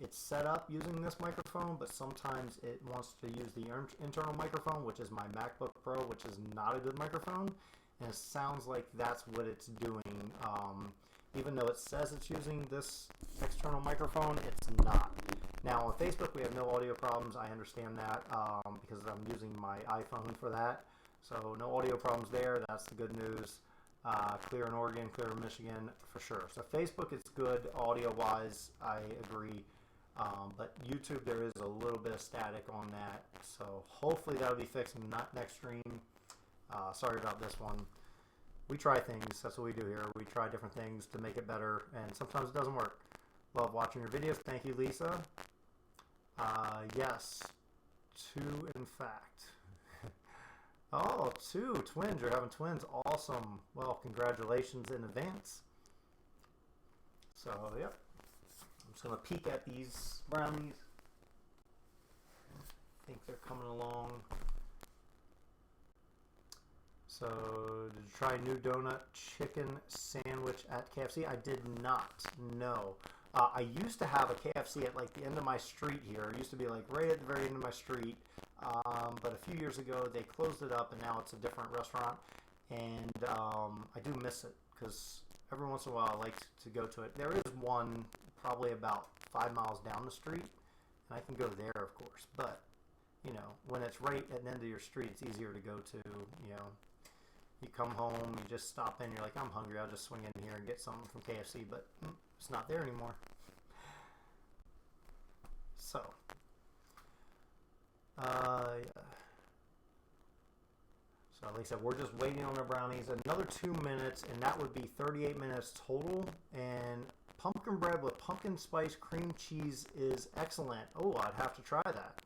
it's set up using this microphone, but sometimes it wants to use the internal microphone, which is my MacBook Pro, which is not a good microphone, and it sounds like that's what it's doing. Even though it says it's using this external microphone, it's not. Now on Facebook we have no audio problems. I understand that because I'm using my iPhone for that. So no audio problems there. That's the good news. Clear in Oregon, clear in Michigan for sure. So Facebook is good audio-wise. I agree. But YouTube, there is a little bit of static on that. So hopefully that'll be fixed in the next stream. Sorry about this one. We try things. That's what we do here. We try different things to make it better, and sometimes it doesn't work. Love watching your videos. Thank you, Lisa. Yes, 2 in fact. Oh, 2 twins. You're having twins. Awesome. Well, congratulations in advance. So, yep. I'm just going to peek at these brownies. I think they're coming along. So, did you try a new donut chicken sandwich at KFC? I did not. No. I used to have a KFC at like the end of my street here. It used to be like right at the very end of my street. But a few years ago they closed it up, and now it's a different restaurant. And I do miss it because every once in a while I like to go to it. There is one probably about 5 miles down the street, and I can go there, of course. But you know, when it's right at the end of your street, it's easier to go to. You know, you come home, you just stop in, you're like, I'm hungry, I'll just swing in here and get something from KFC, but it's not there anymore. So, yeah. So like I said, we're just waiting on our brownies. Another 2 minutes, and that would be 38 minutes total. And pumpkin bread with pumpkin spice cream cheese is excellent. Oh, I'd have to try that.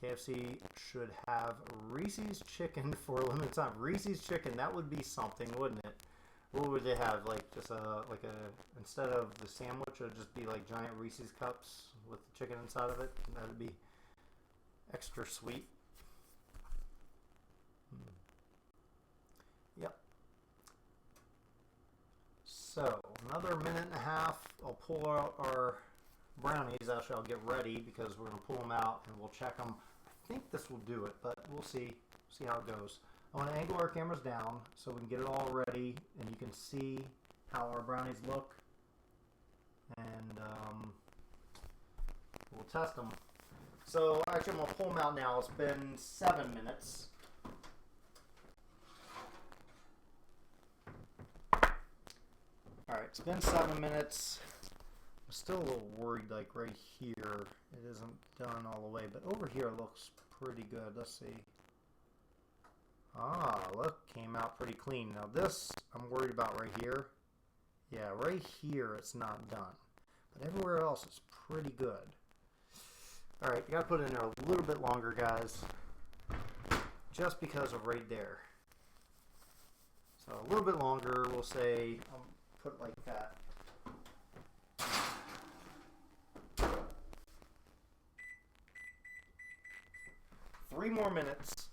KFC should have Reese's chicken for a limited time. Reese's chicken, that would be something, wouldn't it? What would they have? Like just instead of the sandwich, it would just be like giant Reese's cups with the chicken inside of it. That would be extra sweet. Yep. So another minute and a half. I'll pull out our brownies. Actually, I'll get ready because we're going to pull them out and we'll check them. I think this will do it, but we'll see how it goes. I want to angle our cameras down so we can get it all ready and you can see how our brownies look, and we'll test them. So actually I'm going to pull them out now. It's been 7 minutes. Alright, it's been 7 minutes. I'm still a little worried, like right here it isn't done all the way, but over here it looks pretty good. Let's see. Ah, look, came out pretty clean. Now this I'm worried about right here. Yeah, right here it's not done, but everywhere else it's pretty good. Alright, you gotta put it in there a little bit longer, guys, just because of right there. So a little bit longer, we'll say, I'll put it like that. 3 more minutes,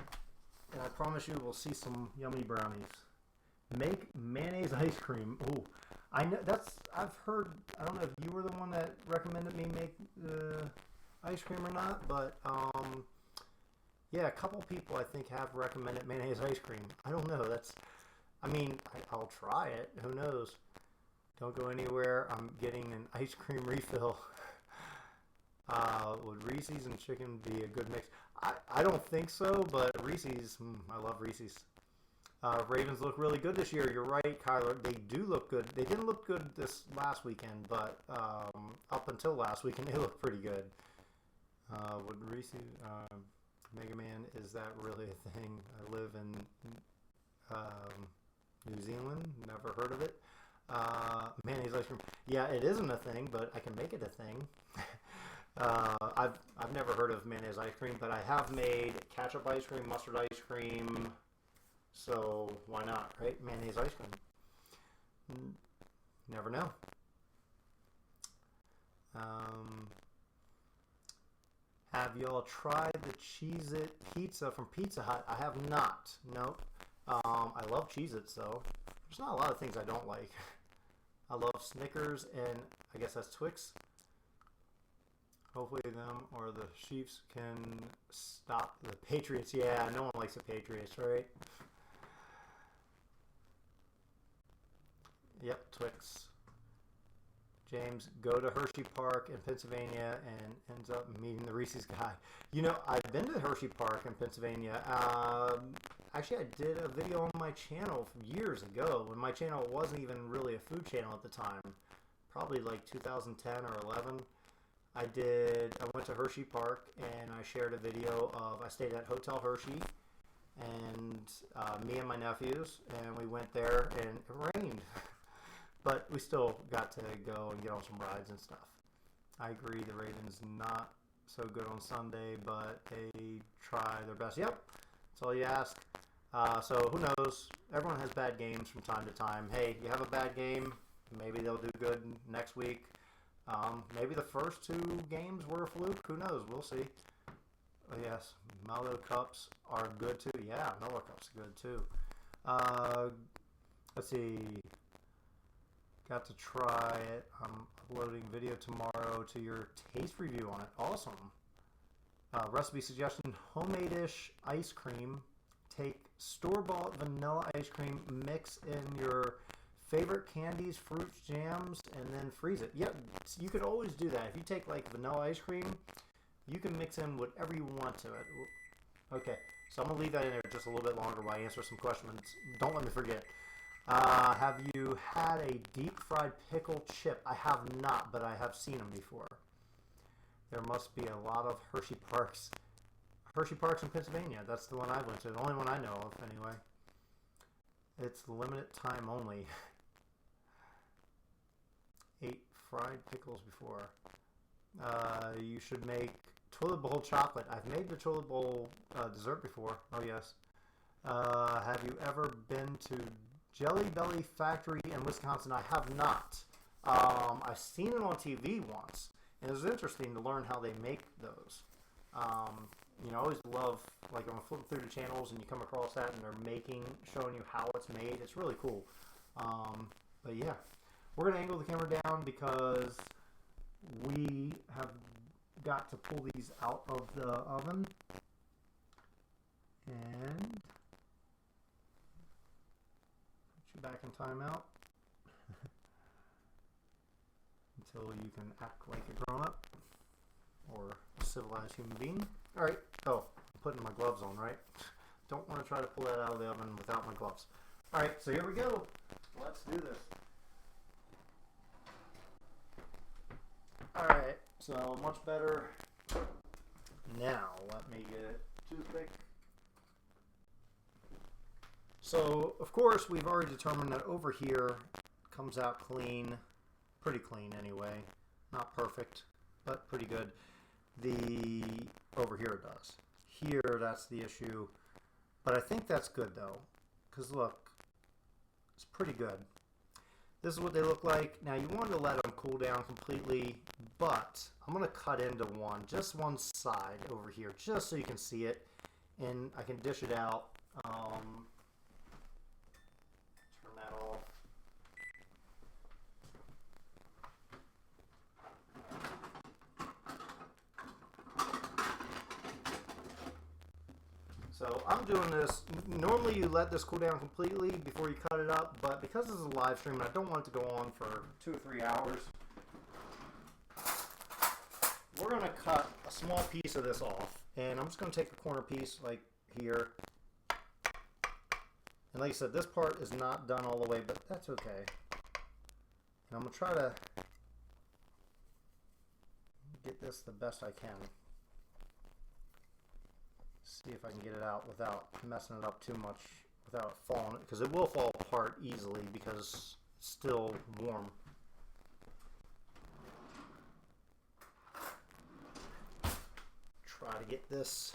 and I promise you we'll see some yummy brownies. Make mayonnaise ice cream. Ooh, I know I've heard. I don't know if you were the one that recommended me make ice cream or not, but yeah, a couple people I think have recommended mayonnaise ice cream. I don't know. I mean, I'll try it. Who knows? Don't go anywhere. I'm getting an ice cream refill. Would Reese's and chicken be a good mix? I don't think so, but Reese's, I love Reese's. Ravens look really good this year. You're right, Kyler. They do look good. They didn't look good this last weekend, but up until last weekend, they looked pretty good. Would Reese's, Mega Man, is that really a thing? I live in New Zealand. Never heard of it. Mayonnaise ice cream. Yeah, it isn't a thing, but I can make it a thing. I've never heard of mayonnaise ice cream, but I have made ketchup ice cream, mustard ice cream, so why not, right? Mayonnaise ice cream. Never know. Have y'all tried the Cheez-It pizza from Pizza Hut? I have not. Nope. I love Cheez-Its though. There's not a lot of things I don't like. I love Snickers and I guess that's Twix. Hopefully them or the Chiefs can stop the Patriots. Yeah, no one likes the Patriots, right? Yep, Twix. James, go to Hershey Park in Pennsylvania and ends up meeting the Reese's guy. You know, I've been to Hershey Park in Pennsylvania. Actually, I did a video on my channel years ago when my channel wasn't even really a food channel at the time. Probably like 2010 or 11. I went to Hershey Park and I shared a video of, I stayed at Hotel Hershey and me and my nephews, and we went there and it rained. But we still got to go and get on some rides and stuff. I agree, the Ravens not so good on Sunday, but they try their best. Yep, that's all you ask. So who knows? Everyone has bad games from time to time. Hey, you have a bad game, maybe they'll do good next week. Maybe the first two games were a fluke. Who knows? We'll see. Oh, yes, Mellow Cups are good too. Yeah, Mellow Cups are good too. Let's see. Got to try it. I'm uploading video tomorrow to your taste review on it. Awesome. Recipe suggestion, homemade-ish ice cream. Take store-bought vanilla ice cream, mix in your favorite candies, fruits, jams, and then freeze it. Yep, you could always do that. If you take like vanilla ice cream, you can mix in whatever you want to it. Okay, so I'm going to leave that in there just a little bit longer while I answer some questions. Don't let me forget. Have you had a deep fried pickle chip? I have not, but I have seen them before. There must be a lot of Hershey Parks. Hershey Parks in Pennsylvania. That's the one I went to. The only one I know of, anyway. It's limited time only. Ate fried pickles before. You should make toilet bowl chocolate. I've made the toilet bowl dessert before. Oh, yes. Have you ever been to Jelly Belly Factory in Wisconsin? I have not. I've seen it on TV once, and it was interesting to learn how they make those. You know, I always love, like, I'm flipping through the channels and you come across that and they're showing you how it's made. It's really cool. But yeah, we're going to angle the camera down because we have got to pull these out of the oven. And back in timeout until you can act like a grown-up or a civilized human being. All right. Oh, I'm putting my gloves on, right? Don't want to try to pull that out of the oven without my gloves. All right, so here we go. Let's do this. All right, so much better. Now, let me get it toothpick. So, of course, we've already determined that over here comes out clean, pretty clean anyway. Not perfect, but pretty good. Over here it does. Here, that's the issue. But I think that's good, though, because look, it's pretty good. This is what they look like. Now, you want to let them cool down completely, but I'm going to cut into just one side over here, just so you can see it, and I can dish it out. Turn that off. So I'm doing this, normally you let this cool down completely before you cut it up, but because this is a live stream and I don't want it to go on for 2 or 3 hours, we're going to cut a small piece of this off. And I'm just going to take the corner piece like here. And like I said, this part is not done all the way, but that's okay. And I'm going to try to get this the best I can. See if I can get it out without messing it up too much, without it falling, because it will fall apart easily because it's still warm. Try to get this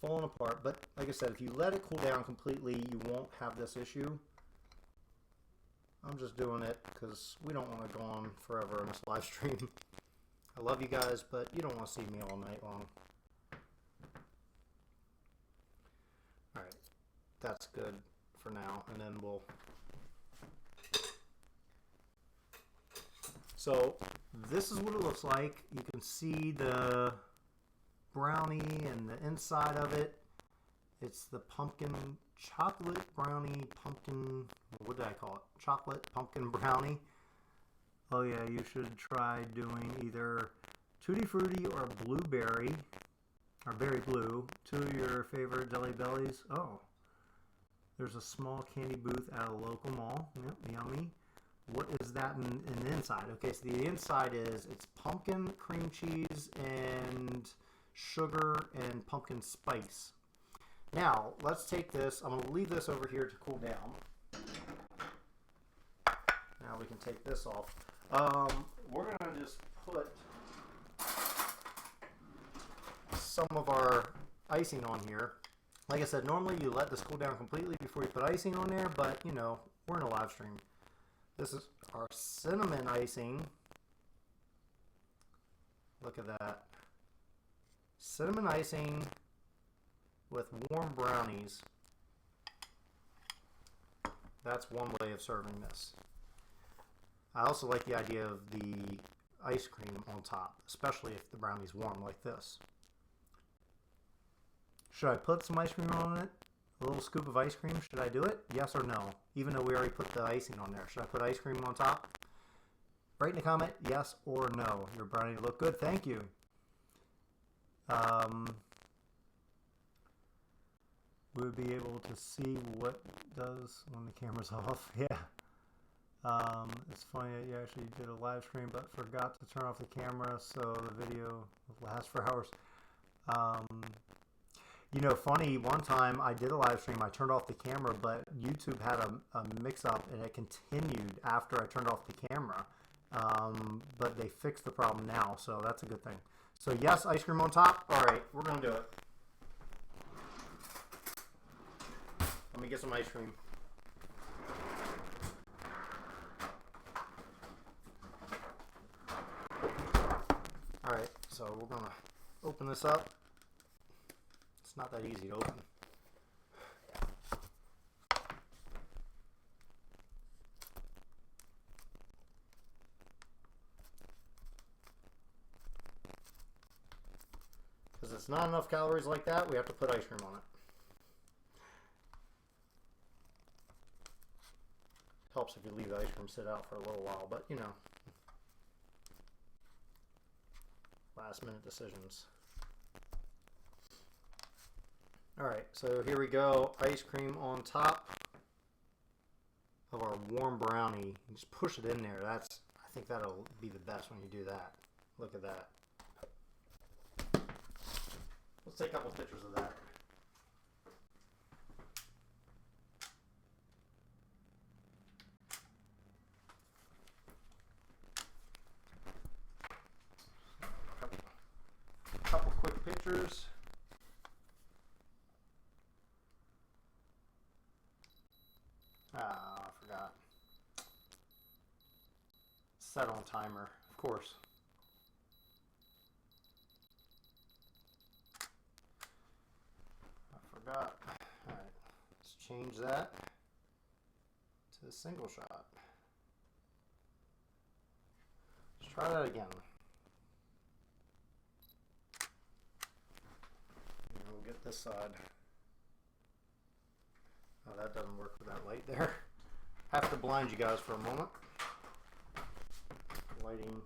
falling apart. But like I said, if you let it cool down completely, you won't have this issue. I'm just doing it because we don't want to go on forever in this live stream. I love you guys, but you don't want to see me all night long. Alright, that's good for now, and then we'll... So, this is what it looks like. You can see the brownie and the inside of it. It's the pumpkin chocolate brownie pumpkin, what did I call it? Chocolate pumpkin brownie. Oh yeah, you should try doing either Tutti Frutti or blueberry, or berry blue, two of your favorite Deli Bellies. Oh, there's a small candy booth at a local mall. Yep, yummy. What is that in the inside? Okay, so the inside is, it's pumpkin, cream cheese, and sugar, and pumpkin spice. Now, let's take this. I'm going to leave this over here to cool down. Now we can take this off. We're going to just put some of our icing on here. Like I said, normally you let this cool down completely before you put icing on there, but, you know, we're in a live stream. This is our cinnamon icing. Look at that. Cinnamon icing with warm brownies. That's one way of serving this. I also like the idea of the ice cream on top, especially if the brownie's warm like this. Should I put some ice cream on it? A little scoop of ice cream, should I do it? Yes or no? Even though we already put the icing on there. Should I put ice cream on top? Write in a comment, yes or no. Your brownie look good, thank you. We'll be able to see what it does when the camera's off. Yeah. It's funny that you actually did a live stream but forgot to turn off the camera, so the video will last for hours. You know, funny, one time I did a live stream, I turned off the camera, but YouTube had a mix-up and it continued after I turned off the camera. But they fixed the problem now, so that's a good thing. So yes, ice cream on top. All right, we're going to do it. Let me get some ice cream. All right, so we're going to open this up. It's not that easy to open. Because it's not enough calories like that, we have to put ice cream on it. Helps if you leave the ice cream sit out for a little while, but you know, last minute decisions. Alright, so here we go. Ice cream on top of our warm brownie. You just push it in there. I think that'll be the best when you do that. Look at that. Let's take a couple pictures of that. Couple quick pictures. Ah, I forgot. Set on timer, of course. I forgot. Alright, let's change that to a single shot. Let's try that again. And we'll get this side. Oh, that doesn't work with that light there. Have to blind you guys for a moment. Lighting.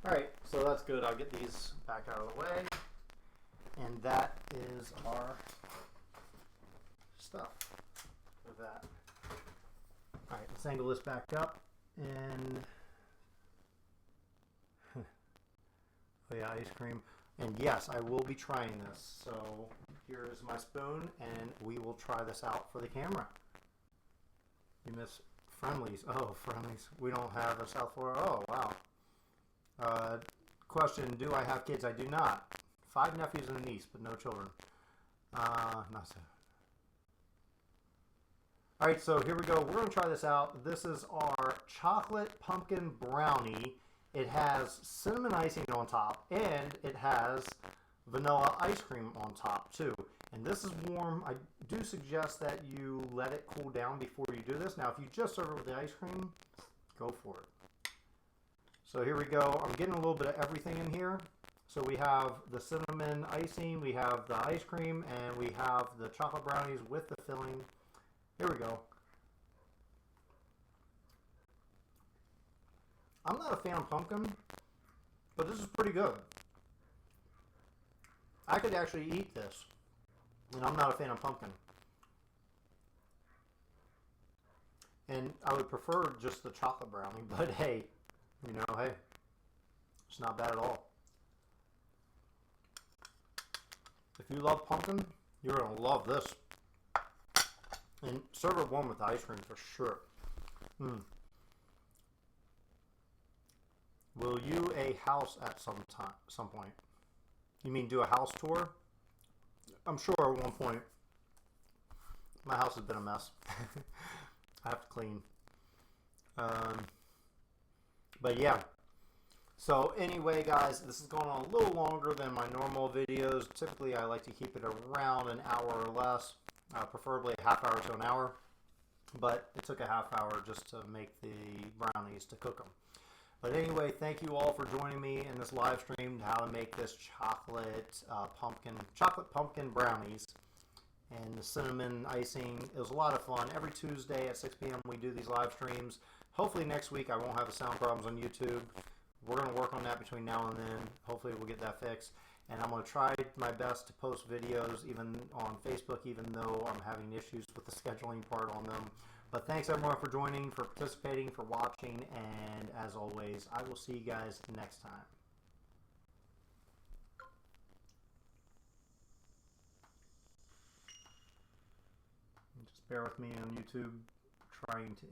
Alright, so that's good. I'll get these back out of the way. And that is our stuff with that. Alright, let's angle this back up and oh yeah, ice cream. And yes, I will be trying this. So here is my spoon, and we will try this out for the camera. You miss Friendlies. Oh, Friendlies. We don't have a South Florida. Oh, wow. Question, do I have kids? I do not. 5 nephews and a niece, but no children. Not so. Alright, so here we go. We're going to try this out. This is our chocolate pumpkin brownie. It has cinnamon icing on top, and it has vanilla ice cream on top too. And this is warm. I do suggest that you let it cool down before you do this. Now, if you just serve it with the ice cream, go for it. So here we go. I'm getting a little bit of everything in here. So we have the cinnamon icing, we have the ice cream, and we have the chocolate brownies with the filling. Here we go. I'm not a fan of pumpkin, but this is pretty good. I could actually eat this, and I'm not a fan of pumpkin. And I would prefer just the chocolate brownie, but hey, you know, hey, it's not bad at all. If you love pumpkin, you're going to love this. And serve it warm with the ice cream for sure. Will you a house at some point? You mean do a house tour? I'm sure at one point. My house has been a mess. I have to clean. But yeah. So anyway, guys, this is going on a little longer than my normal videos. Typically, I like to keep it around an hour or less. Preferably a half hour to an hour. But it took a half hour just to make the brownies, to cook them. But anyway, thank you all for joining me in this live stream, how to make this chocolate pumpkin brownies and the cinnamon icing. It was a lot of fun. Every Tuesday at 6 p.m. we do these live streams. Hopefully next week I won't have the sound problems on YouTube. We're going to work on that between now and then. Hopefully we'll get that fixed. And I'm going to try my best to post videos even on Facebook, even though I'm having issues with the scheduling part on them. But thanks everyone for joining, for participating, for watching, and as always, I will see you guys next time. Just bear with me on YouTube, trying to